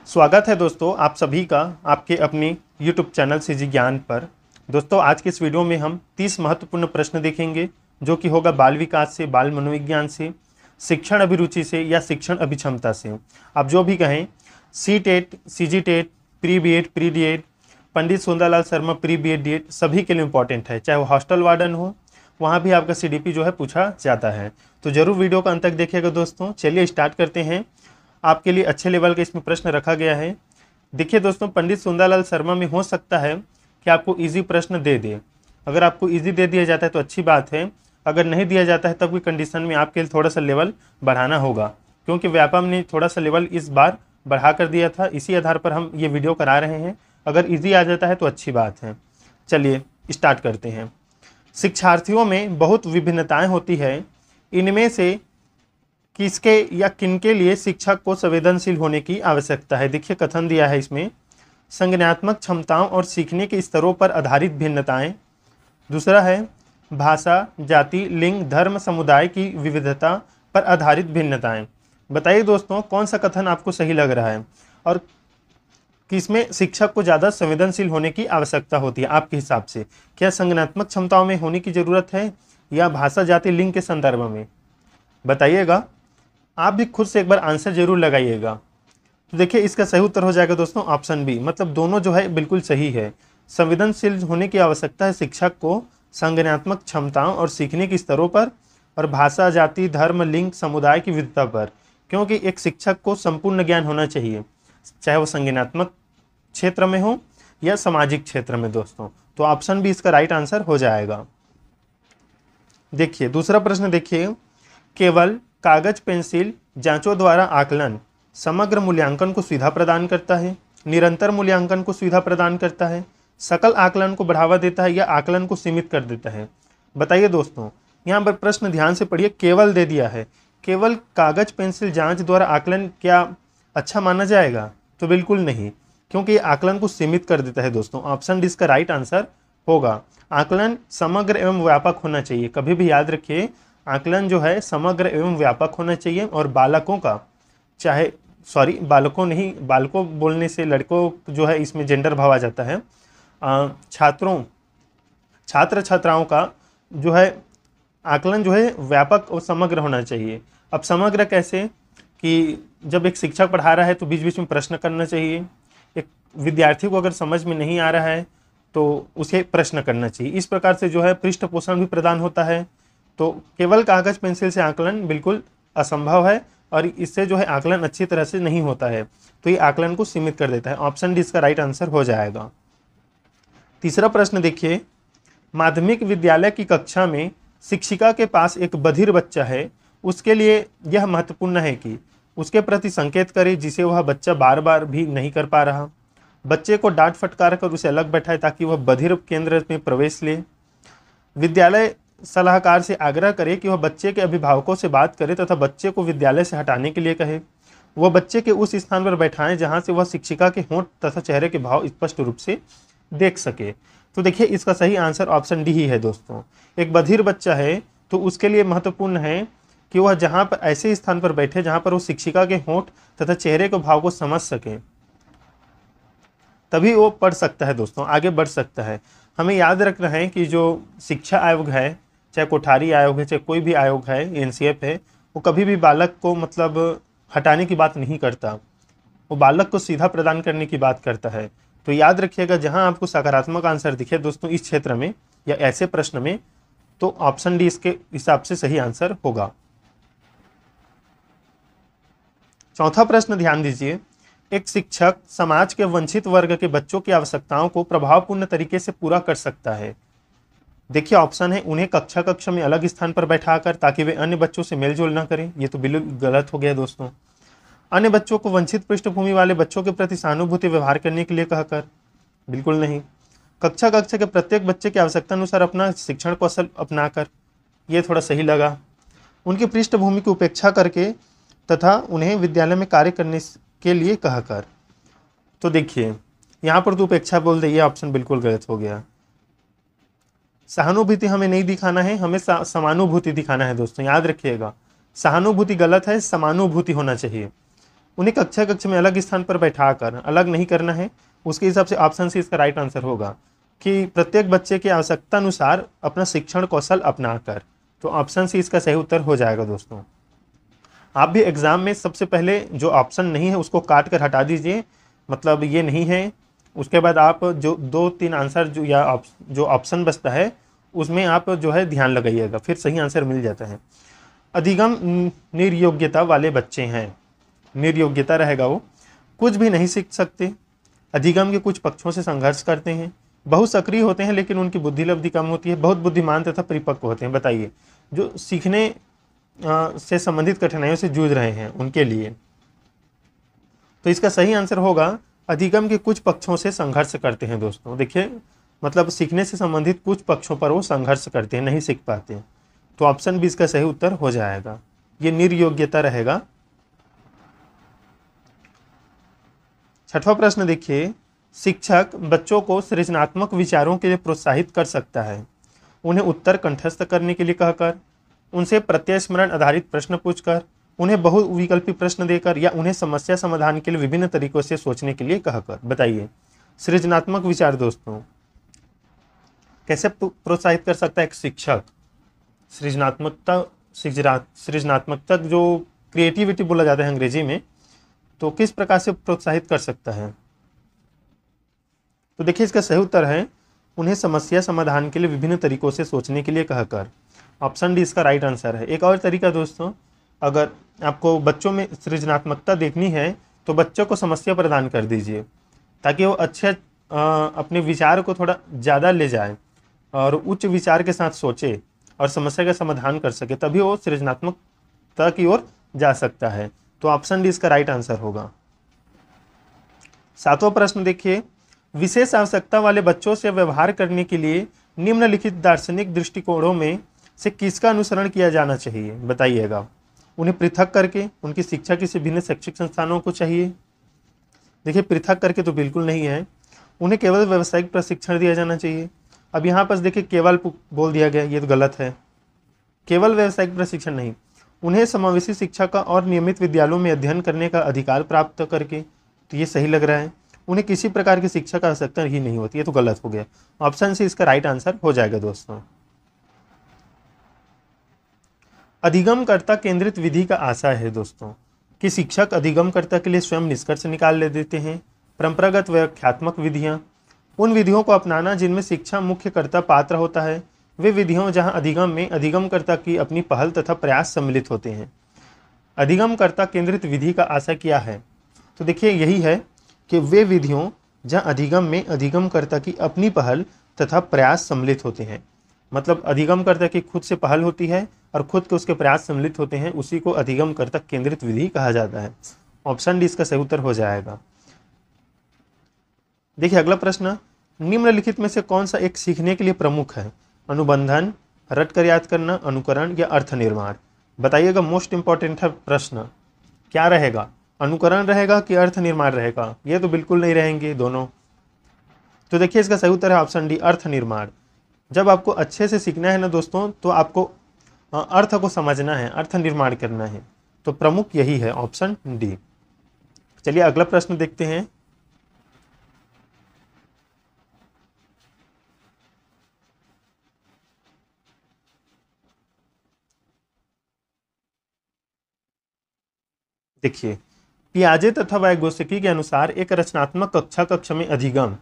स्वागत है दोस्तों आप सभी का आपके अपनी YouTube चैनल सीजी ज्ञान पर। दोस्तों आज के इस वीडियो में हम 30 महत्वपूर्ण प्रश्न देखेंगे जो कि होगा बाल विकास से, बाल मनोविज्ञान से, शिक्षण अभिरुचि से या शिक्षण अभिक्षमता से। आप जो भी कहें, C TET, CG TET, pre BEd, pre DEd, Pandit Sundarlal Sharma pre BEd DEd सभी के लिए इंपॉर्टेंट है। चाहे वो हॉस्टल वार्डन हो, वहाँ भी आपका CDP जो है पूछा जाता है। तो जरूर वीडियो का अंत तक देखिएगा दोस्तों। चलिए स्टार्ट करते हैं। आपके लिए अच्छे लेवल का इसमें प्रश्न रखा गया है। देखिए दोस्तों, पंडित सुंदरलाल शर्मा में हो सकता है कि आपको इजी प्रश्न दे दे। अगर आपको इजी दे दिया जाता है तो अच्छी बात है, अगर नहीं दिया जाता है तब की कंडीशन में आपके लिए थोड़ा सा लेवल बढ़ाना होगा, क्योंकि व्यापम ने थोड़ा सा लेवल इस बार बढ़ा कर दिया था। इसी आधार पर हम ये वीडियो करा रहे हैं। अगर ईजी आ जाता है तो अच्छी बात है। चलिए स्टार्ट करते हैं। शिक्षार्थियों में बहुत विभिन्नताएं होती है, इनमें से किसके या किनके लिए शिक्षक को संवेदनशील होने की आवश्यकता है। देखिए कथन दिया है इसमें, संज्ञानात्मक क्षमताओं और सीखने के स्तरों पर आधारित भिन्नताएं। दूसरा है भाषा, जाति, लिंग, धर्म, समुदाय की विविधता पर आधारित भिन्नताएं। बताइए दोस्तों कौन सा कथन आपको सही लग रहा है और किसमें शिक्षक को ज़्यादा संवेदनशील होने की आवश्यकता होती है आपके हिसाब से। क्या संज्ञानात्मक क्षमताओं में होने की ज़रूरत है या भाषा, जाति, लिंग के संदर्भ में? बताइएगा। आप भी खुद से एक बार आंसर जरूर लगाइएगा। तो देखिए इसका सही उत्तर हो जाएगा दोस्तों ऑप्शन बी, मतलब दोनों जो है बिल्कुल सही है। संवेदनशील होने की आवश्यकता है शिक्षक को संज्ञानात्मक क्षमताओं और सीखने के स्तरों पर, और भाषा, जाति, धर्म, लिंग, समुदाय की विविधता पर, क्योंकि एक शिक्षक को संपूर्ण ज्ञान होना चाहिए, चाहे वो संज्ञानात्मक क्षेत्र में हो या सामाजिक क्षेत्र में दोस्तों। तो ऑप्शन बी इसका राइट आंसर हो जाएगा। देखिए दूसरा प्रश्न देखिए, केवल कागज पेंसिल जांचों द्वारा आकलन समग्र मूल्यांकन को सुविधा प्रदान करता है, निरंतर मूल्यांकन को सुविधा प्रदान करता है, सकल आकलन को बढ़ावा देता है या आकलन को सीमित कर देता है? बताइए दोस्तों। यहाँ पर प्रश्न ध्यान से पढ़िए, केवल दे दिया है। केवल कागज पेंसिल जांच द्वारा आकलन क्या अच्छा माना जाएगा? तो बिल्कुल नहीं, क्योंकि ये आकलन को सीमित कर देता है दोस्तों। ऑप्शन डी इसका राइट आंसर होगा। आकलन समग्र एवं व्यापक होना चाहिए। कभी भी याद रखिए, आकलन जो है समग्र एवं व्यापक होना चाहिए। और बालकों का, चाहे बालकों नहीं, बालकों बोलने से लड़कों जो है इसमें जेंडर भाव आ जाता है। छात्र छात्राओं का जो है आकलन जो है व्यापक और समग्र होना चाहिए। अब समग्र कैसे कि जब एक शिक्षक पढ़ा रहा है तो बीच बीच में प्रश्न करना चाहिए। एक विद्यार्थी को अगर समझ में नहीं आ रहा है तो उसे प्रश्न करना चाहिए। इस प्रकार से जो है पृष्ठ पोषण भी प्रदान होता है। तो केवल कागज पेंसिल से आकलन बिल्कुल असंभव है और इससे जो है आकलन अच्छी तरह से नहीं होता है। तो ये आकलन को सीमित कर देता है। ऑप्शन डी इसका राइट आंसर हो जाएगा। तीसरा प्रश्न देखिए, माध्यमिक विद्यालय की कक्षा में शिक्षिका के पास एक बधिर बच्चा है। उसके लिए यह महत्वपूर्ण है कि उसके प्रति संकेत करे जिसे वह बच्चा बार बार भी नहीं कर पा रहा। बच्चे को डांट फटकार कर उसे अलग बैठाए ताकि वह बधिर केंद्र में प्रवेश ले। विद्यालय सलाहकार से आग्रह करे कि वह बच्चे के अभिभावकों से बात करे तथा बच्चे को विद्यालय से हटाने के लिए कहे। वह बच्चे के उस स्थान पर बैठाएं जहां से वह शिक्षिका के होंठ तथा चेहरे के भाव स्पष्ट रूप से देख सके। तो देखिए इसका सही आंसर ऑप्शन डी ही है दोस्तों। एक बधिर बच्चा है तो उसके लिए महत्वपूर्ण है कि वह जहाँ पर ऐसे स्थान पर बैठे जहाँ पर वो शिक्षिका के होंठ तथा चेहरे के भाव को समझ सके, तभी वो पढ़ सकता है दोस्तों, आगे बढ़ सकता है। हमें याद रखना है कि जो शिक्षा आयोग है, चाहे कोठारी आयोग है, चाहे कोई भी आयोग है, NCF है, वो कभी भी बालक को मतलब हटाने की बात नहीं करता। वो बालक को सीधा प्रदान करने की बात करता है। तो याद रखिएगा, जहां आपको सकारात्मक आंसर दिखे दोस्तों इस क्षेत्र में या ऐसे प्रश्न में, तो ऑप्शन डी इसके हिसाब से सही आंसर होगा। चौथा प्रश्न ध्यान दीजिए, एक शिक्षक समाज के वंचित वर्ग के बच्चों की आवश्यकताओं को प्रभावपूर्ण तरीके से पूरा कर सकता है। देखिए ऑप्शन है, उन्हें कक्षा में अलग स्थान पर बैठाकर ताकि वे अन्य बच्चों से मेलजोल न करें। ये तो बिल्कुल गलत हो गया दोस्तों। अन्य बच्चों को वंचित पृष्ठभूमि वाले बच्चों के प्रति सहानुभूति व्यवहार करने के लिए कहकर, बिल्कुल नहीं। कक्षा के प्रत्येक बच्चे की आवश्यकता अनुसार अपना शिक्षण कौशल अपनाकर, ये थोड़ा सही लगा। उनकी पृष्ठभूमि की उपेक्षा करके तथा उन्हें विद्यालय में कार्य करने के लिए कहकर। तो देखिए यहाँ पर तो उपेक्षा बोल दे, ये ऑप्शन बिल्कुल गलत हो गया। सहानुभूति हमें नहीं दिखाना है, हमें समानुभूति दिखाना है दोस्तों, याद रखिएगा। सहानुभूति गलत है, समानुभूति होना चाहिए। उन्हें कक्षा कक्षा में अलग स्थान पर बैठाकर अलग नहीं करना है। उसके हिसाब से ऑप्शन सी इसका राइट आंसर होगा कि प्रत्येक बच्चे की आवश्यकता अनुसार अपना शिक्षण कौशल अपनाकर। तो ऑप्शन सी इसका सही उत्तर हो जाएगा दोस्तों। आप भी एग्जाम में सबसे पहले जो ऑप्शन नहीं है उसको काट कर हटा दीजिए, मतलब ये नहीं है। उसके बाद आप जो 2-3 आंसर जो ऑप्शन बचता है उसमें आप जो है ध्यान लगाइएगा, फिर सही आंसर मिल जाता है। अधिगम निर्योग्यता वाले बच्चे हैं, निर्योग्यता रहेगा वो, कुछ भी नहीं सीख सकते, अधिगम के कुछ पक्षों से संघर्ष करते हैं, बहुत सक्रिय होते हैं लेकिन उनकी बुद्धिलब्धि कम होती है, बहुत बुद्धिमान तथा परिपक्व होते हैं। बताइए, जो सीखने से संबंधित कठिनाइयों से जूझ रहे हैं उनके लिए। तो इसका सही आंसर होगा अधिगम के कुछ पक्षों से संघर्ष करते हैं दोस्तों। देखिए, मतलब सीखने से संबंधित कुछ पक्षों पर वो संघर्ष करते हैं, नहीं सीख पाते हैं। तो ऑप्शन बी इसका सही उत्तर हो जाएगा, ये निर्योग्यता रहेगा। छठवां प्रश्न देखिए, शिक्षक बच्चों को सृजनात्मक विचारों के लिए प्रोत्साहित कर सकता है, उन्हें उत्तर कंठस्थ करने के लिए कहकर, उनसे प्रत्यय स्मरण आधारित प्रश्न पूछकर, उन्हें बहुविकल्पी प्रश्न देकर, या उन्हें समस्या समाधान के लिए विभिन्न तरीकों से सोचने के लिए कहकर। बताइए, सृजनात्मक विचार दोस्तों कैसे प्रोत्साहित कर सकता है एक शिक्षक? सृजनात्मकता जो क्रिएटिविटी बोला जाता है अंग्रेजी में, तो किस प्रकार से प्रोत्साहित कर सकता है? तो देखिए, इसका सही उत्तर है उन्हें समस्या समाधान के लिए विभिन्न तरीकों से सोचने के लिए कहकर। ऑप्शन डी इसका राइट आंसर है। एक और तरीका दोस्तों, अगर आपको बच्चों में सृजनात्मकता देखनी है तो बच्चों को समस्या प्रदान कर दीजिए ताकि वो अच्छे अपने विचार को थोड़ा ज़्यादा ले जाए और उच्च विचार के साथ सोचे और समस्या का समाधान कर सके, तभी वो सृजनात्मकता की ओर जा सकता है। तो ऑप्शन डी इसका राइट आंसर होगा। सातवां प्रश्न देखिए, विशेष आवश्यकता वाले बच्चों से व्यवहार करने के लिए निम्नलिखित दार्शनिक दृष्टिकोणों में से किसका अनुसरण किया जाना चाहिए? बताइएगा। उन्हें पृथक करके उनकी शिक्षा किसी भिन्न शैक्षिक संस्थानों को चाहिए? देखिए, पृथक करके तो बिल्कुल नहीं है। उन्हें केवल व्यावसायिक प्रशिक्षण दिया जाना चाहिए। अब यहाँ पर देखिए केवल बोल दिया गया, ये तो गलत है। केवल व्यावसायिक प्रशिक्षण नहीं, उन्हें समावेशी शिक्षा का और नियमित विद्यालयों में अध्ययन करने का अधिकार प्राप्त करके, तो ये सही लग रहा है। उन्हें किसी प्रकार की शिक्षा का आवश्यकता ही नहीं होती, ये तो गलत हो गया। ऑप्शन सी इसका राइट आंसर हो जाएगा दोस्तों। अधिगमकर्ता केंद्रित विधि का आशय है दोस्तों कि शिक्षक अधिगमकर्ता के लिए स्वयं निष्कर्ष निकाल ले देते हैं। परंपरागत व्याख्यात्मक विधियां, उन विधियों को अपनाना जिनमें शिक्षा मुख्य कर्ता पात्र होता है, वे विधियों जहां अधिगम में अधिगमकर्ता की अपनी पहल तथा प्रयास सम्मिलित होते हैं। अधिगमकर्ता केंद्रित विधि का आशय क्या है? तो देखिए, यही है कि वे विधियों जहां अधिगम में अधिगमकर्ता की अपनी पहल तथा प्रयास सम्मिलित होते हैं, मतलब अधिगमकर्ता की खुद से पहल होती है और खुद के उसके प्रयास सम्मिलित होते हैं, उसी को अधिगमकर्ता केंद्रित विधि कहा जाता है। ऑप्शन डी इसका सही उत्तर हो जाएगा। देखिए, अगला प्रश्न, निम्नलिखित में से कौन सा एक सीखने के लिए प्रमुख है? अनुबंधन, रट कर याद करना, अनुकरण या अर्थ निर्माण? बताइएगा, मोस्ट इंपॉर्टेंट है प्रश्न। क्या रहेगा? अनुकरण रहेगा कि अर्थ निर्माण रहेगा? ये तो बिल्कुल नहीं रहेंगे दोनों। तो देखिए, इसका सही उत्तर है ऑप्शन डी, अर्थ निर्माण। जब आपको अच्छे से सीखना है ना दोस्तों, तो आपको अर्थ को समझना है, अर्थ निर्माण करना है। तो प्रमुख यही है, ऑप्शन डी। चलिए अगला प्रश्न देखते हैं। देखिए, पियाजे तथा वाइगोत्स्की के अनुसार एक रचनात्मक कक्षा में अधिगम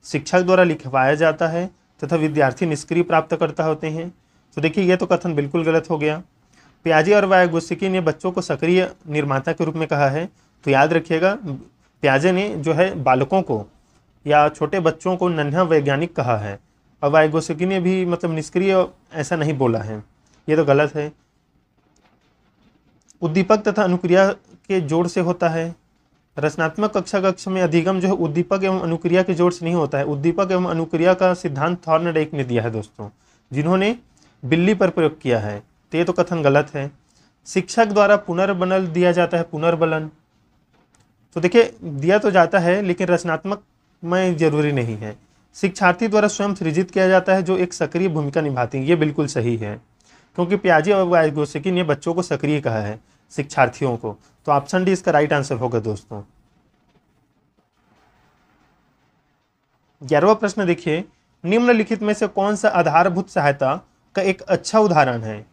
शिक्षक द्वारा लिखवाया जाता है तथा विद्यार्थी निष्क्रिय प्राप्तकर्ता होते हैं। तो देखिए, ये तो कथन बिल्कुल गलत हो गया। पियाजे और वाइगोत्स्की ने बच्चों को सक्रिय निर्माता के रूप में कहा है। तो याद रखिएगा, पियाजे ने जो है बालकों को या छोटे बच्चों को नन्हा वैज्ञानिक कहा है, और वाइगोत्स्की ने भी मतलब निष्क्रिय ऐसा नहीं बोला है, ये तो गलत है। उद्दीपक तथा अनुक्रिया के जोड़ से होता है। रचनात्मक कक्षा में अधिगम जो है उद्दीपक एवं अनुक्रिया के जोड़ से नहीं होता है। उद्दीपक एवं अनुक्रिया का सिद्धांत थॉर्नडाइक ने दिया है दोस्तों, जिन्होंने बिल्ली पर प्रयोग किया है। तो ये तो कथन गलत है। शिक्षक द्वारा पुनर्बल दिया जाता है, पुनर्बलन। तो देखिए, दिया तो जाता है लेकिन रचनात्मक में जरूरी नहीं है। शिक्षार्थी द्वारा स्वयं सृजित किया जाता है, जो एक सक्रिय भूमिका निभाती है। ये बिल्कुल सही है, क्योंकि पियाजे और वाइगोत्स्की ने बच्चों को सक्रिय कहा है। शिक्षार्थियों को। तो ऑप्शन डी इसका राइट आंसर होगा दोस्तों। 11वां प्रश्न देखिए, निम्नलिखित में से कौन सा आधारभूत सहायता का एक अच्छा उदाहरण है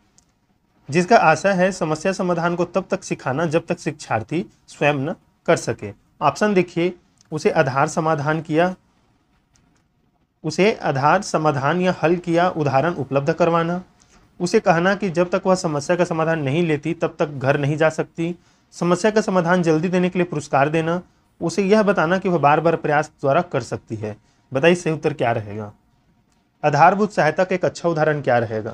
जिसका आशय है समस्या समाधान को तब तक सिखाना जब तक शिक्षार्थी स्वयं न कर सके। ऑप्शन देखिए, उसे आधार समाधान या हल किया उदाहरण उपलब्ध करवाना, उसे कहना कि जब तक वह समस्या का समाधान नहीं लेती तब तक घर नहीं जा सकती, समस्या का समाधान जल्दी देने के लिए पुरस्कार देना, उसे यह बताना कि वह बार बार प्रयास द्वारा कर सकती है। बताइए सही उत्तर क्या रहेगा। आधारभूत सहायता का एक अच्छा उदाहरण क्या रहेगा।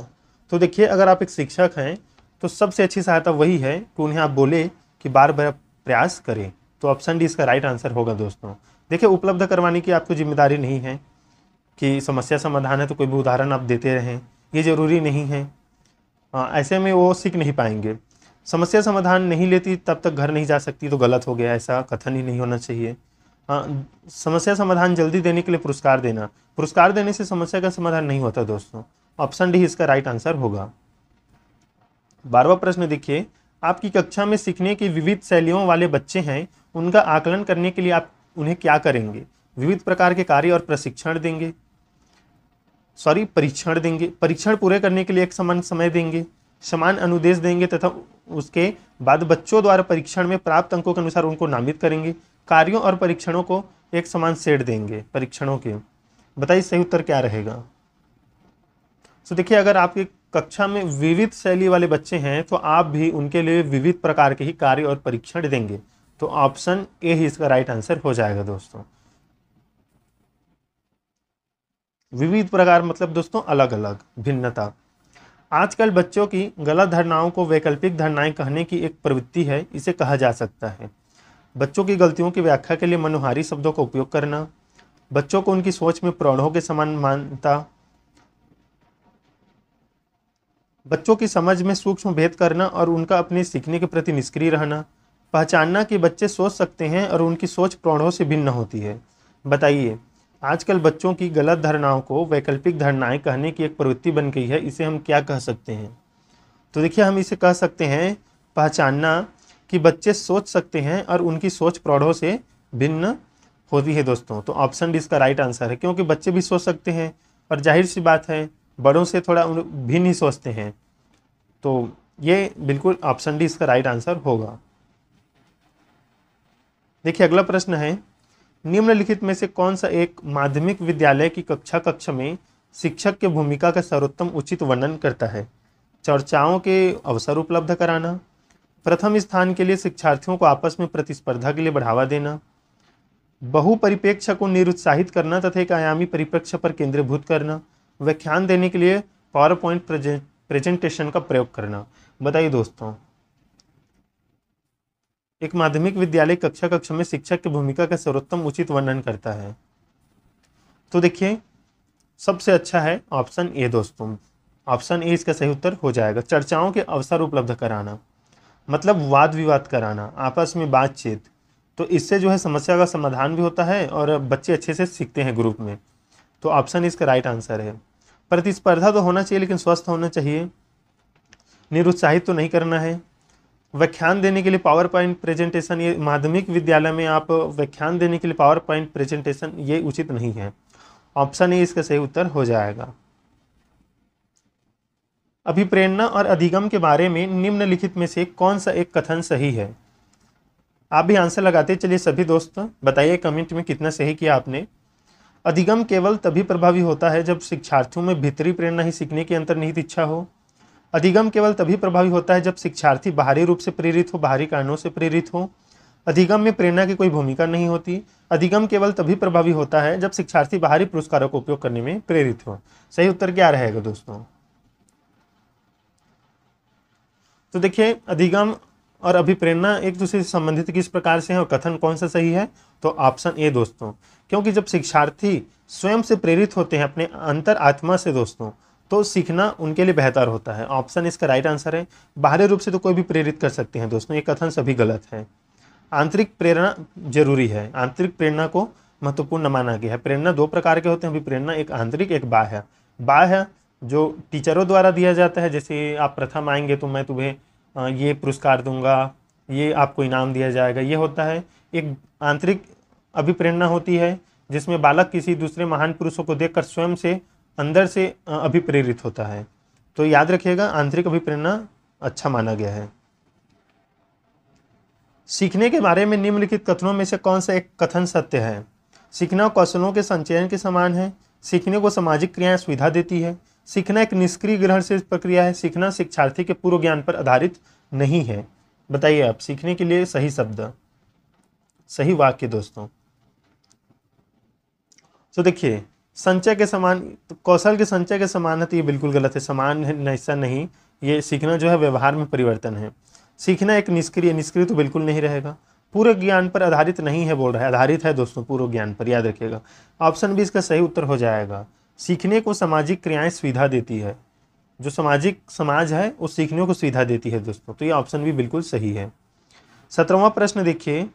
तो देखिए, अगर आप एक शिक्षक हैं तो सबसे अच्छी सहायता वही है कि उन्हें आप बोले कि बार बार प्रयास करें। तो ऑप्शन डी इसका राइट आंसर होगा दोस्तों। देखिए, उपलब्ध करवाने की आपको जिम्मेदारी नहीं है कि समस्या समाधान है तो कोई भी उदाहरण आप देते रहें, ये जरूरी नहीं है। ऐसे में वो सीख नहीं पाएंगे। समस्या समाधान नहीं लेती तब तक घर नहीं जा सकती तो गलत हो गया, ऐसा कथन ही नहीं होना चाहिए। समस्या समाधान जल्दी देने के लिए पुरस्कार देना, पुरस्कार देने से समस्या का समाधान नहीं होता दोस्तों। ऑप्शन डी इसका राइट आंसर होगा। 12वां प्रश्न देखिए, आपकी कक्षा में सीखने की विविध शैलियों वाले बच्चे हैं, उनका आकलन करने के लिए आप उन्हें क्या करेंगे। विविध प्रकार के कार्य और परीक्षण देंगे, परीक्षण पूरे करने के लिए एक समान समय देंगे, समान अनुदेश देंगे तथा उसके बाद बच्चों द्वारा परीक्षण में प्राप्त अंकों के अनुसार उनको नामित करेंगे, कार्यों और परीक्षणों को एक समान सेट देंगे परीक्षणों के। बताइए सही उत्तर क्या रहेगा। तो देखिए, अगर आपकी कक्षा में विविध शैली वाले बच्चे हैं तो आप भी उनके लिए विविध प्रकार के ही कार्य और परीक्षण देंगे। तो ऑप्शन ए ही इसका राइट आंसर हो जाएगा दोस्तों। विविध प्रकार मतलब दोस्तों अलग अलग, भिन्नता। आजकल बच्चों की गलत धारणाओं को वैकल्पिक धारणाएं कहने की एक प्रवृत्ति है, इसे कहा जा सकता है। बच्चों की गलतियों की व्याख्या के लिए मनोहारी शब्दों का उपयोग करना, बच्चों को उनकी सोच में प्रौढ़ों के समान मानता, बच्चों की समझ में सूक्ष्म भेद करना और उनका अपने सीखने के प्रति निष्क्रिय रहना, पहचानना कि बच्चे सोच सकते हैं और उनकी सोच प्रौढ़ों से भिन्न होती है। बताइए, आजकल बच्चों की गलत धारणाओं को वैकल्पिक धारणाएं कहने की एक प्रवृत्ति बन गई है, इसे हम क्या कह सकते हैं। तो देखिए, हम इसे कह सकते हैं पहचानना कि बच्चे सोच सकते हैं और उनकी सोच प्रौढ़ों से भिन्न होती है दोस्तों। तो ऑप्शन डी इसका राइट आंसर है, क्योंकि बच्चे भी सोच सकते हैं और जाहिर सी बात है बड़ों से थोड़ा भिन्न ही सोचते हैं। तो ये बिल्कुल ऑप्शन डी इसका राइट आंसर होगा। देखिए, अगला प्रश्न है, निम्नलिखित में से कौन सा एक माध्यमिक विद्यालय की कक्षा में शिक्षक की भूमिका का सर्वोत्तम उचित वर्णन करता है। चर्चाओं के अवसर उपलब्ध कराना, प्रथम स्थान के लिए शिक्षार्थियों को आपस में प्रतिस्पर्धा के लिए बढ़ावा देना, बहुपरिप्रेक्ष्य को निरुत्साहित करना तथा एक आयामी परिप्रेक्ष्य पर केंद्रीभूत करना, व्याख्यान देने के लिए पावर पॉइंट प्रेजेंटेशन का प्रयोग करना। बताइए दोस्तों, एक माध्यमिक विद्यालय कक्षा में शिक्षक की भूमिका का सर्वोत्तम उचित वर्णन करता है। तो देखिए, सबसे अच्छा है ऑप्शन ए दोस्तों। ऑप्शन ए इसका सही उत्तर हो जाएगा। चर्चाओं के अवसर उपलब्ध कराना मतलब वाद विवाद कराना, आपस में बातचीत। तो इससे जो है समस्या का समाधान भी होता है और बच्चे अच्छे से सीखते हैं ग्रुप में। तो ऑप्शन इसका राइट आंसर है। प्रतिस्पर्धा तो होना चाहिए लेकिन स्वस्थ होना चाहिए, निरुत्साहित तो नहीं करना है। व्याख्यान देने के लिए पावर पॉइंट प्रेजेंटेशन, ये माध्यमिक विद्यालय में आप व्याख्यान देने के लिए पावर पॉइंट प्रेजेंटेशन ये उचित नहीं है। ऑप्शन ए इसका सही उत्तर हो जाएगा। अभिप्रेरणा और अधिगम के बारे में निम्नलिखित में से कौन सा एक कथन सही है। आप भी आंसर लगाते चलिए सभी दोस्त, बताइए कमेंट में कितना सही किया आपने। अधिगम केवल तभी प्रभावी होता है जब शिक्षार्थियों में भीतरी प्रेरणा ही सीखने की अंतर्निहित इच्छा हो। अधिगम केवल तभी प्रभावी होता है जब शिक्षार्थी बाहरी रूप से प्रेरित हो, बाहरी कारणों से प्रेरित हो। अधिगम में प्रेरणा की कोई भूमिका नहीं होती। अधिगम केवल तभी प्रभावी होता है जब शिक्षार्थी बाहरी पुरस्कारों का उपयोग करने में प्रेरित हो। सही उत्तर क्या रहेगा दोस्तों। तो देखिए, अधिगम और अभिप्रेरणा एक दूसरे से संबंधित किस प्रकार से है और कथन कौन सा सही है। तो ऑप्शन ए दोस्तों, क्योंकि जब शिक्षार्थी स्वयं से प्रेरित होते हैं अपने अंतर आत्मा से दोस्तों, तो सीखना उनके लिए बेहतर होता है। ऑप्शन इसका राइट आंसर है। बाहरी रूप से तो कोई भी प्रेरित कर सकते हैं दोस्तों, ये कथन सभी गलत है। आंतरिक प्रेरणा जरूरी है, आंतरिक प्रेरणा को महत्वपूर्ण माना गया है। प्रेरणा दो प्रकार के होते हैं अभिप्रेरणा, एक आंतरिक एक बाह्य। बाह्य जो टीचरों द्वारा दिया जाता है, जैसे आप प्रथम आएंगे तो मैं तुम्हें ये पुरस्कार दूंगा, ये आपको इनाम दिया जाएगा। ये होता है एक आंतरिक अभिप्रेरणा होती है, जिसमें बालक किसी दूसरे महान पुरुषों को देखकर स्वयं से अंदर से अभिप्रेरित होता है। तो याद रखिएगा, आंतरिक अभिप्रेरणा अच्छा माना गया है। सीखने के बारे में निम्नलिखित कथनों में से कौन सा एक कथन सत्य है? सीखना कौशलों के संचयन के समान है। सीखने को सामाजिक क्रियाएं सुविधा देती है। सीखना एक निष्क्रिय ग्रहण से प्रक्रिया है। सीखना शिक्षार्थी के पूर्व ज्ञान पर आधारित नहीं है। बताइए आप, सीखने के लिए सही शब्द, सही वाक्य दोस्तों। तो देखिए, संचय के समान, तो कौशल के संचय के समान है, तो ये बिल्कुल गलत है। समान है ऐसा नहीं, ये सीखना जो है व्यवहार में परिवर्तन है। सीखना एक निष्क्रिय, निष्क्रिय तो बिल्कुल नहीं रहेगा। पूर्व ज्ञान पर आधारित नहीं है बोल रहा है, आधारित है दोस्तों पूर्व ज्ञान पर, याद रखिएगा। ऑप्शन बी इसका सही उत्तर हो जाएगा। सीखने को सामाजिक क्रियाएं सुविधा देती है। जो सामाजिक समाज है वो सीखने को सुविधा देती है दोस्तों, तो ये ऑप्शन भी बिल्कुल सही है। 17वां प्रश्न देखिए,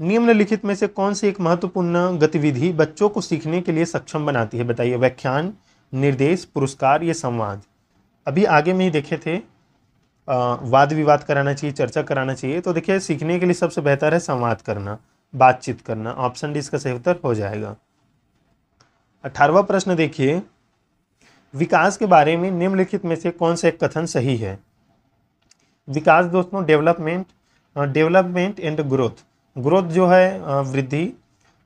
निम्नलिखित में से कौन सी एक महत्वपूर्ण गतिविधि बच्चों को सीखने के लिए सक्षम बनाती है? बताइए, व्याख्यान, निर्देश, पुरस्कार या संवाद? अभी आगे में ही देखे थे, वाद विवाद कराना चाहिए, चर्चा कराना चाहिए। तो देखिए, सीखने के लिए सबसे बेहतर है संवाद करना, बातचीत करना। ऑप्शन डी इसका सही उत्तर हो जाएगा। 18वां प्रश्न देखिए, विकास के बारे में निम्नलिखित में से कौन सा एक कथन सही है? विकास दोस्तों डेवलपमेंट एंड ग्रोथ। ग्रोथ जो है वृद्धि,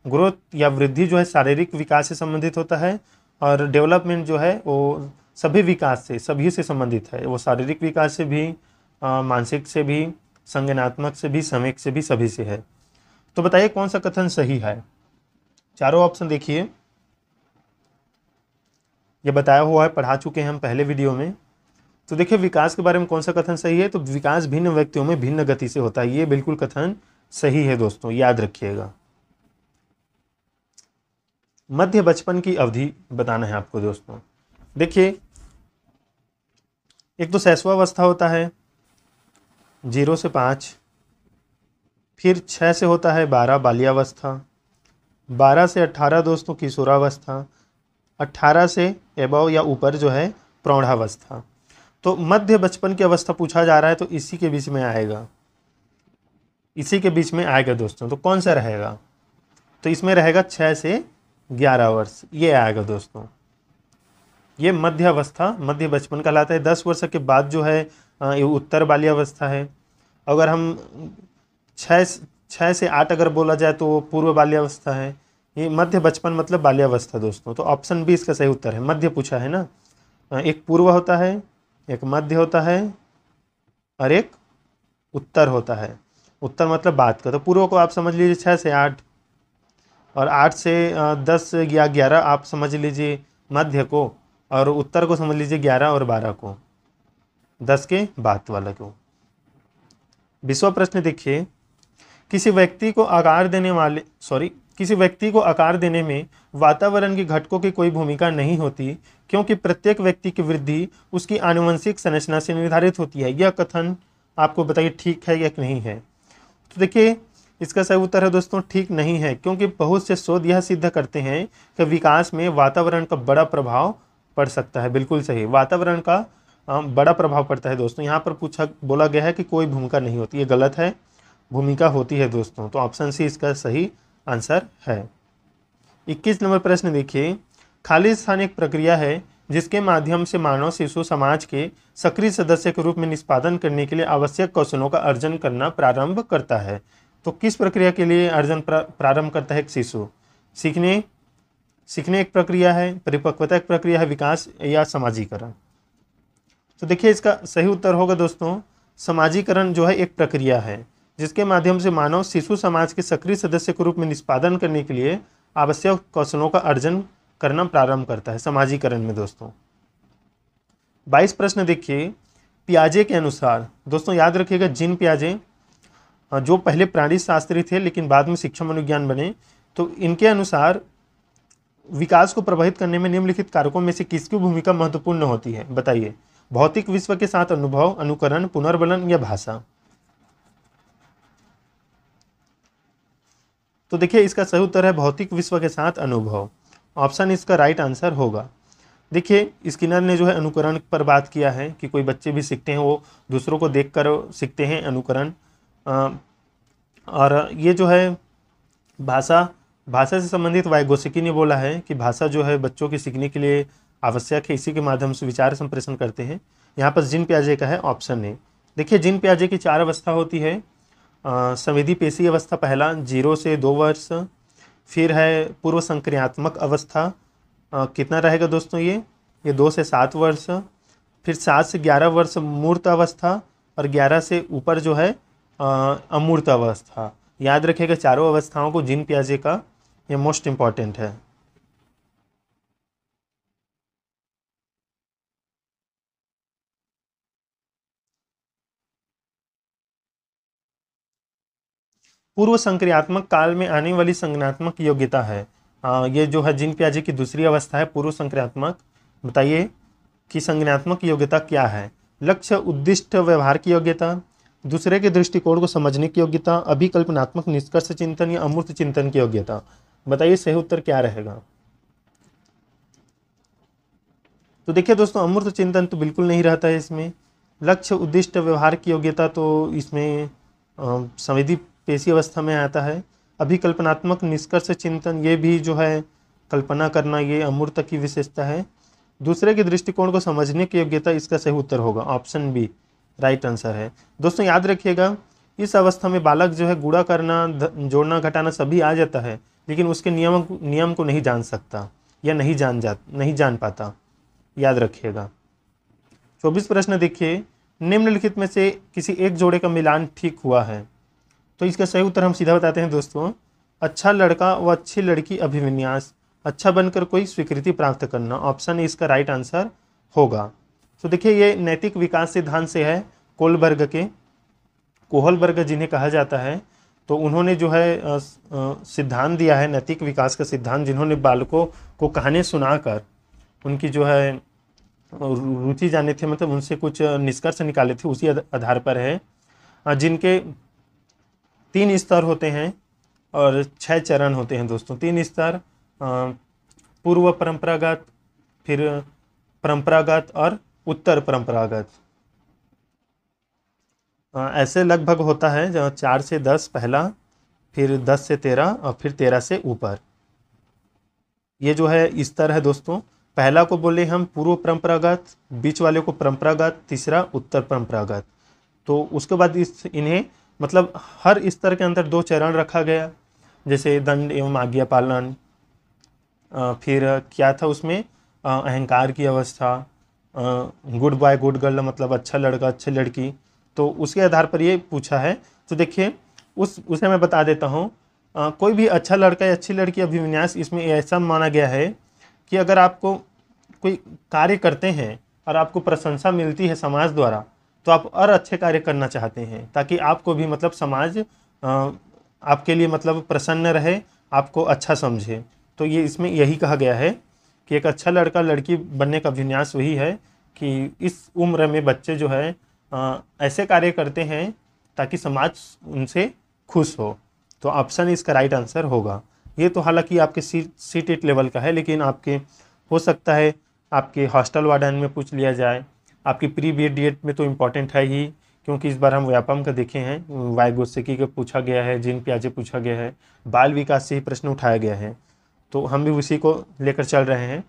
ग्रोथ या वृद्धि जो है शारीरिक विकास से संबंधित होता है, और डेवलपमेंट जो है वो सभी विकास से, सभी से संबंधित है। वो शारीरिक विकास से भी, मानसिक से भी, संज्ञानात्मक से भी, सामयिक से भी, सभी से है। तो बताइए कौन सा कथन सही है? चारों ऑप्शन देखिए, ये बताया हुआ है, पढ़ा चुके हैं हम पहले वीडियो में। तो देखिए, विकास के बारे में कौन सा कथन सही है? तो विकास भिन्न व्यक्तियों में भिन्न गति से होता है। ये बिल्कुल कथन सही है दोस्तों, याद रखिएगा। मध्य बचपन की अवधि बताना है आपको दोस्तों। देखिए, एक तो शैशवावस्था होता है 0 से 5, फिर 6 से होता है 12 बाल्यावस्था, 12 से 18 दोस्तों किशोरावस्था, 18 से एबव या ऊपर जो है प्रौढ़ावस्था। तो मध्य बचपन की अवस्था पूछा जा रहा है, तो इसी के बीच में आएगा, इसी के बीच में आएगा दोस्तों। तो कौन सा रहेगा? तो इसमें रहेगा 6 से 11 वर्ष, ये आएगा दोस्तों। ये मध्य अवस्था, मध्य बचपन कहलाता है। 10 वर्ष के बाद जो है ये उत्तर बाल्यावस्था है। अगर हम 6 से 8 अगर बोला जाए तो पूर्व बाल्यावस्था है। ये मध्य बचपन मतलब बाल्यावस्था दोस्तों। तो ऑप्शन बी इसका सही उत्तर है। मध्य पूछा है ना, एक पूर्व होता है, एक मध्य होता है और एक उत्तर होता है। उत्तर मतलब बात का, तो पूर्व को आप समझ लीजिए 6 से 8, और 8 से 10 या 11 आप समझ लीजिए मध्य को, और उत्तर को समझ लीजिए 11 और 12 को, 10 के बाद वाला को। 20वां प्रश्न देखिए, किसी व्यक्ति को आकार देने में वातावरण के घटकों की कोई भूमिका नहीं होती, क्योंकि प्रत्येक व्यक्ति की वृद्धि उसकी आनुवंशिक संरचना से निर्धारित होती है। यह कथन आपको बताइए ठीक है या नहीं है? तो देखिए, इसका सही उत्तर है दोस्तों ठीक नहीं है, क्योंकि बहुत से शोध यह सिद्ध करते हैं कि विकास में वातावरण का बड़ा प्रभाव पड़ सकता है। बिल्कुल सही, वातावरण का बड़ा प्रभाव पड़ता है दोस्तों। यहाँ पर बोला गया है कि कोई भूमिका नहीं होती, ये गलत है, भूमिका होती है दोस्तों। तो ऑप्शन सी इसका सही आंसर है। 21 नंबर प्रश्न देखिए, खाली स्थान एक प्रक्रिया है जिसके माध्यम से मानव शिशु समाज के सक्रिय सदस्य के रूप में निष्पादन करने के लिए आवश्यक कौशलों का अर्जन करना प्रारंभ करता है। तो किस प्रक्रिया के लिए अर्जन प्रारंभ करता है एक शिशु? सीखने एक प्रक्रिया है, परिपक्वता एक प्रक्रिया है, विकास या समाजीकरण? तो देखिए, इसका सही उत्तर होगा दोस्तों समाजीकरण जो है एक प्रक्रिया है जिसके माध्यम से मानव शिशु समाज के सक्रिय सदस्य के रूप में निष्पादन करने के लिए आवश्यक कौशलों का अर्जन करना प्रारंभ करता है, समाजीकरण में दोस्तों। 22 प्रश्न देखिए, पियाजे के अनुसार दोस्तों याद रखिएगा, जीन पियाजे जो पहले प्राणी शास्त्री थे लेकिन बाद में शिक्षा मनोविज्ञान बने, तो इनके अनुसार विकास को प्रभावित करने में निम्नलिखित कारकों में से किसकी भूमिका महत्वपूर्ण होती है? बताइए, भौतिक विश्व के साथ अनुभव, अनुकरण, पुनर्बलन या भाषा? तो देखिए, इसका सही उत्तर है भौतिक विश्व के साथ अनुभव। ऑप्शन इसका राइट आंसर होगा। देखिए स्किनर ने जो है अनुकरण पर बात किया है कि कोई बच्चे भी सीखते हैं, वो दूसरों को देखकर सीखते हैं, अनुकरण। और ये जो है भाषा भाषा से संबंधित वाइगोस्की ने बोला है कि भाषा जो है बच्चों के सीखने के लिए आवश्यक है, इसी के माध्यम से विचार संप्रेषण करते हैं। यहाँ पर जिन प्याजे का है ऑप्शन ए। देखिए जिन प्याजे की 4 अवस्था होती है। संवेदी पेशी अवस्था पहला 0 से 2 वर्ष, फिर है पूर्व संक्रियात्मक अवस्था, कितना रहेगा दोस्तों ये 2 से 7 वर्ष, फिर 7 से 11 वर्ष मूर्त अवस्था, और 11 से ऊपर जो है अमूर्त अवस्था। याद रखिएगा चारों अवस्थाओं को जिन प्याजे का ये मोस्ट इंपॉर्टेंट है। पूर्व संक्रियात्मक काल में आने वाली संज्ञानात्मक योग्यता है। ये जो है जिन प्याजे की दूसरी अवस्था है पूर्व संक्रियात्मक। बताइए कि संज्ञानात्मक योग्यता क्या है। लक्ष्य उद्दिष्ट व्यवहार की योग्यता, दूसरे के दृष्टिकोण को समझने की योग्यता, अभिकल्पनात्मक निष्कर्ष चिंतन या अमूर्त चिंतन की योग्यता। बताइए सही उत्तर क्या रहेगा। तो देखिए दोस्तों अमूर्त चिंतन तो बिल्कुल नहीं रहता है इसमें। लक्ष्य उद्दिष्ट व्यवहार की योग्यता तो इसमें संवेदी पेशी अवस्था में आता है। अभिकल्पनात्मक निष्कर्ष चिंतन ये भी जो है कल्पना करना, ये अमूर्त की विशेषता है। दूसरे के दृष्टिकोण को समझने की योग्यता, इसका सही उत्तर होगा ऑप्शन बी, राइट आंसर है। दोस्तों याद रखिएगा इस अवस्था में बालक जो है गुणा करना, जोड़ना, घटाना सभी आ जाता है, लेकिन उसके नियम को नहीं जान सकता या नहीं जान पाता। याद रखिएगा। 24 प्रश्न देखिए, निम्नलिखित में से किसी एक जोड़े का मिलान ठीक हुआ है। तो इसका सही उत्तर हम सीधा बताते हैं दोस्तों, अच्छा लड़का व अच्छी लड़की अभिविन्यास, अच्छा बनकर कोई स्वीकृति प्राप्त करना, ऑप्शन ए इसका राइट आंसर होगा। तो देखिए ये नैतिक विकास सिद्धांत से है, कोहलबर्ग जिन्हें कहा जाता है। तो उन्होंने जो है सिद्धांत दिया है नैतिक विकास का सिद्धांत, जिन्होंने बालकों को कहानी सुनाकर उनकी जो है रुचि जाने थे, मतलब उनसे कुछ निष्कर्ष निकाले थे, उसी आधार पर है। जिनके 3 स्तर होते हैं और 6 चरण होते हैं दोस्तों। 3 स्तर, पूर्व परंपरागत, फिर परंपरागत और उत्तर परंपरागत। ऐसे लगभग होता है जो 4 से 10 पहला, फिर 10 से 13 और फिर 13 से ऊपर। ये जो है स्तर है दोस्तों। पहला को बोले हम पूर्व परंपरागत, बीच वाले को परंपरागत, तीसरा उत्तर परंपरागत। तो उसके बाद इन्हें मतलब हर स्तर के अंदर 2 चरण रखा गया, जैसे दंड एवं आज्ञा पालन, फिर क्या था उसमें अहंकार की अवस्था, गुड बॉय गुड गर्ल मतलब अच्छा लड़का अच्छी लड़की। तो उसके आधार पर ये पूछा है। तो देखिए उसे मैं बता देता हूँ। कोई भी अच्छा लड़का या अच्छी लड़की अभिविन्यास इसमें ऐसा माना गया है कि अगर आपको कोई कार्य करते हैं और आपको प्रशंसा मिलती है समाज द्वारा, तो आप और अच्छे कार्य करना चाहते हैं, ताकि आपको भी मतलब समाज आपके लिए मतलब प्रसन्न रहे, आपको अच्छा समझे। तो ये इसमें यही कहा गया है कि एक अच्छा लड़का लड़की बनने का अभिन्यास वही है कि इस उम्र में बच्चे जो है ऐसे कार्य करते हैं ताकि समाज उनसे खुश हो। तो ऑप्शन इसका राइट आंसर होगा। ये तो हालांकि आपके C-TET लेवल का है, लेकिन आपके हो सकता है आपके हॉस्टल वार्डन में पूछ लिया जाए, आपकी प्री BEd में तो इम्पॉर्टेंट है ही, क्योंकि इस बार हम व्यापम का देखे हैं, वाइगोत्स्की का पूछा गया है, जिन प्याजे पूछा गया है, बाल विकास से ही प्रश्न उठाया गया है, तो हम भी उसी को लेकर चल रहे हैं।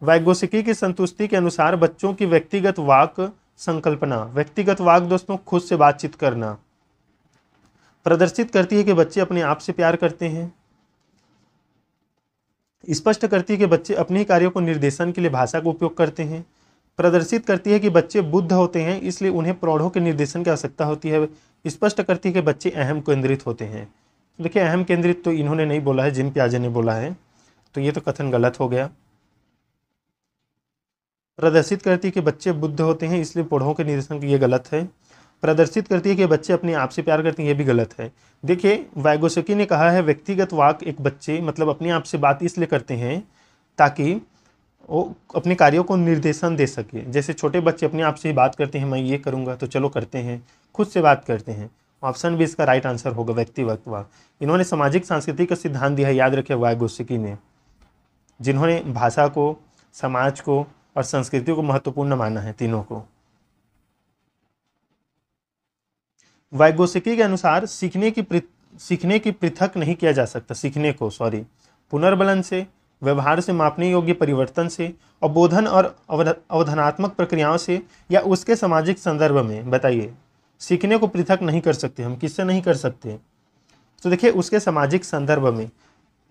वाइगोत्स्की की संतुष्टि के अनुसार बच्चों की व्यक्तिगत वाक संकल्पना, व्यक्तिगत वाक दोस्तों खुद से बातचीत करना, प्रदर्शित करती है कि बच्चे अपने आप से प्यार करते हैं, स्पष्ट करती है कि बच्चे अपने कार्यों को निर्देशन के लिए भाषा का उपयोग करते हैं, प्रदर्शित करती है कि बच्चे बुद्ध होते हैं इसलिए उन्हें प्रौढ़ों के निर्देशन की आवश्यकता होती है, स्पष्ट करती है कि बच्चे अहम केंद्रित होते हैं। देखिए अहम केंद्रित तो इन्होंने नहीं बोला है, जिन प्याजे ने बोला है, तो ये तो कथन गलत हो गया। प्रदर्शित करती है कि बच्चे बुद्ध होते हैं इसलिए प्रौढ़ों के निर्देशन की, ये गलत है। प्रदर्शित करती है कि बच्चे अपने आप से प्यार करते हैं, ये भी गलत है। देखिए वाइगोत्स्की ने कहा है व्यक्तिगत वाक एक बच्चे मतलब अपने आप से बात इसलिए करते हैं ताकि वो अपने कार्यों को निर्देशन दे सके। जैसे छोटे बच्चे अपने आप से ही बात करते हैं, मैं ये करूँगा तो चलो करते हैं, खुद से बात करते हैं। ऑप्शन भी इसका राइट आंसर होगा, व्यक्तिगत वाक। इन्होंने सामाजिक सांस्कृतिक का सिद्धांत दिया है, याद रखे वाइगोत्स्की ने, जिन्होंने भाषा को समाज को और संस्कृति को महत्वपूर्ण माना है, तीनों को। वाइगोत्स्की के अनुसार सीखने की पृथक नहीं किया जा सकता, पुनर्बलन से, व्यवहार से मापने योग्य परिवर्तन से, अवबोधन और अवधानात्मक प्रक्रियाओं से, या उसके सामाजिक संदर्भ में। बताइए, सीखने को पृथक नहीं कर सकते हम, किससे नहीं कर सकते? तो देखिए, उसके सामाजिक संदर्भ में।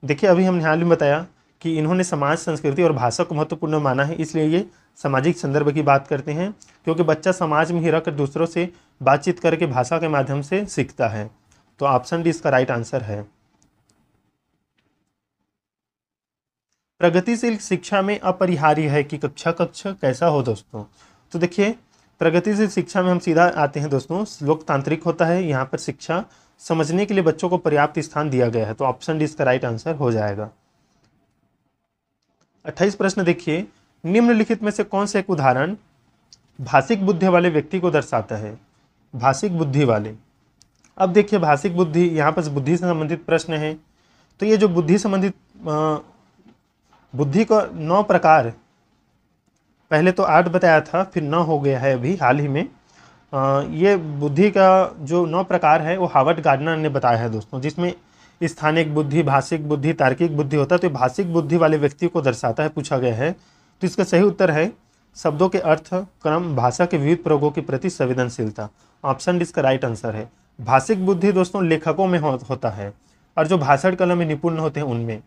देखिए, अभी हमने हाल में बताया कि इन्होंने समाज, संस्कृति और भाषा को महत्वपूर्ण माना है, इसलिए ये सामाजिक संदर्भ की बात करते हैं, क्योंकि बच्चा समाज में ही रहकर दूसरों से बातचीत करके भाषा के माध्यम से सीखता है। तो ऑप्शन डी इसका राइट आंसर है। प्रगतिशील शिक्षा में अपरिहार्य है कि कक्षा कैसा हो दोस्तों? तो देखिए, प्रगतिशील शिक्षा में हम सीधा आते हैं दोस्तों, लोकतांत्रिक होता है। यहाँ पर शिक्षा समझने के लिए बच्चों को पर्याप्त स्थान दिया गया है, तो ऑप्शन डी इसका राइट आंसर हो जाएगा। 28 प्रश्न देखिए, निम्नलिखित में से कौन सा एक उदाहरण भाषिक बुद्धि वाले व्यक्ति को दर्शाता है? भाषिक बुद्धि वाले। अब देखिए, भाषिक बुद्धि, यहाँ पर बुद्धि से संबंधित प्रश्न है। तो ये जो बुद्धि संबंधित बुद्धि का 9 प्रकार, पहले तो 8 बताया था, फिर 9 हो गया है अभी हाल ही में। ये बुद्धि का जो 9 प्रकार है वो हार्वर्ड गार्डनर ने बताया है दोस्तों, जिसमें स्थानिक बुद्धि, भाषिक बुद्धि, तार्किक बुद्धि होता है। तो भाषिक बुद्धि वाले व्यक्ति को दर्शाता है, पूछा गया है। तो इसका सही उत्तर है शब्दों के अर्थ, क्रम, भाषा के विविध प्रयोगों के प्रति संवेदनशीलता। ऑप्शन डी इसका राइट आंसर है। भाषिक बुद्धि दोस्तों लेखकों में होता है, और जो भाषण कला में निपुण होते हैं उनमें,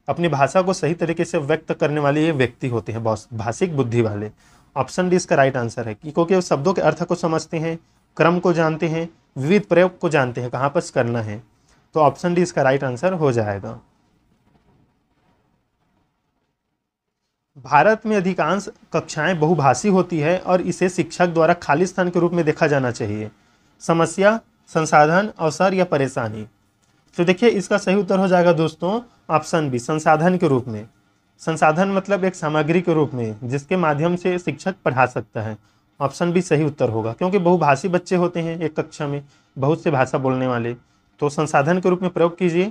अपनी भाषा को सही तरीके से व्यक्त करने वाले ये व्यक्ति होते हैं भाषिक बुद्धि वाले। ऑप्शन डी इसका राइट आंसर है, क्योंकि वो शब्दों के अर्थ को समझते हैं, क्रम को जानते हैं, विविध प्रयोग को जानते हैं, कहाँ पर करना है। तो ऑप्शन डी इसका राइट आंसर हो जाएगा। भारत में अधिकांश कक्षाएं बहुभाषी होती है और इसे शिक्षक द्वारा खाली स्थान के रूप में देखा जाना चाहिए। समस्या, संसाधन, अवसर या परेशानी? तो देखिए, इसका सही उत्तर हो जाएगा दोस्तों ऑप्शन बी, संसाधन के रूप में। संसाधन मतलब एक सामग्री के रूप में जिसके माध्यम से शिक्षक पढ़ा सकता है। ऑप्शन बी सही उत्तर होगा, क्योंकि बहुभाषी बच्चे होते हैं एक कक्षा में, बहुत से भाषा बोलने वाले। तो संसाधन के रूप में प्रयोग कीजिए।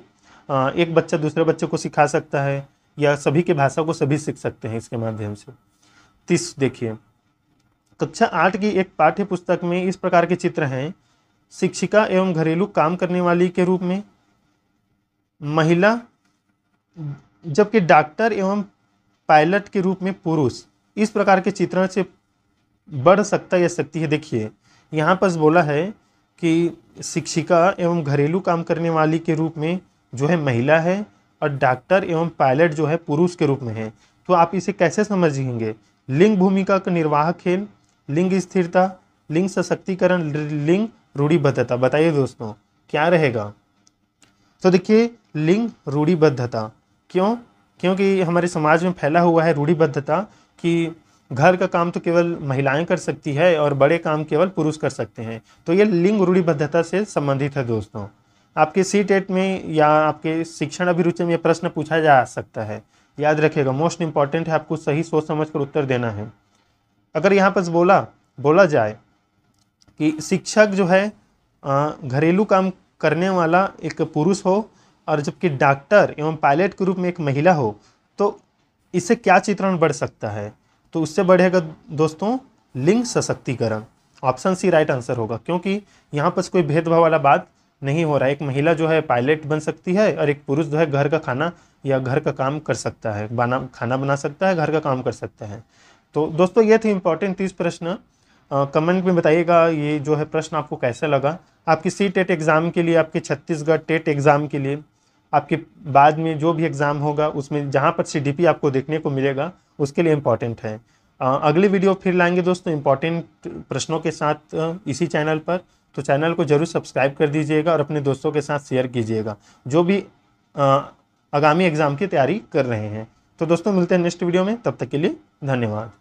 एक बच्चा दूसरे बच्चे को सिखा सकता है, या सभी की भाषा को सभी सीख सकते हैं इसके माध्यम से। 30 देखिए, कक्षा 8 की एक पाठ्य पुस्तक में इस प्रकार के चित्र हैं। शिक्षिका एवं घरेलू काम करने वाली के रूप में महिला, जबकि डॉक्टर एवं पायलट के रूप में पुरुष। इस प्रकार के चित्रण से बढ़ सकता या सकती है। देखिए, यहाँ पर बोला है कि शिक्षिका एवं घरेलू काम करने वाली के रूप में जो है महिला है, और डॉक्टर एवं पायलट जो है पुरुष के रूप में है। तो आप इसे कैसे समझेंगे? लिंग भूमिका का निर्वाह खेल, लिंग स्थिरता, लिंग सशक्तिकरण, लिंग रूढ़िबद्धता। बताइए दोस्तों क्या रहेगा? तो देखिए, लिंग रूढ़िबद्धता। क्यों? क्योंकि हमारे समाज में फैला हुआ है रूढ़िबद्धता कि घर का काम तो केवल महिलाएं कर सकती है और बड़े काम केवल पुरुष कर सकते हैं। तो ये लिंग रूढ़िबद्धता से संबंधित है दोस्तों। आपके CTET में या आपके शिक्षण अभिरुचि में यह प्रश्न पूछा जा सकता है, याद रखिएगा। मोस्ट इंपॉर्टेंट है, आपको सही सोच समझ कर उत्तर देना है। अगर यहाँ पर बोला जाए कि शिक्षक जो है घरेलू काम करने वाला एक पुरुष हो, और जबकि डॉक्टर एवं पायलट के रूप में एक महिला हो, तो इससे क्या चित्रण बढ़ सकता है? तो उससे बढ़ेगा दोस्तों लिंग सशक्तिकरण। ऑप्शन सी राइट आंसर होगा, क्योंकि यहाँ पर कोई भेदभाव वाला बात नहीं हो रहा है। एक महिला जो है पायलट बन सकती है, और एक पुरुष जो है घर का खाना या घर का काम कर सकता है, खाना बना सकता है, घर का काम कर सकता है। तो दोस्तों ये थे इंपॉर्टेंट 30 प्रश्न। कमेंट में बताइएगा ये जो है प्रश्न आपको कैसा लगा। आपकी CTET एग्ज़ाम के लिए, आपके छत्तीसगढ़ टेट एग्ज़ाम के लिए, आपके बाद में जो भी एग्ज़ाम होगा उसमें जहाँ पर CDP आपको देखने को मिलेगा, उसके लिए इम्पॉर्टेंट है। अगली वीडियो फिर लाएंगे दोस्तों इम्पॉर्टेंट प्रश्नों के साथ इसी चैनल पर। तो चैनल को जरूर सब्सक्राइब कर दीजिएगा और अपने दोस्तों के साथ शेयर कीजिएगा जो भी आगामी एग्ज़ाम की तैयारी कर रहे हैं। तो दोस्तों मिलते हैं नेक्स्ट वीडियो में, तब तक के लिए धन्यवाद।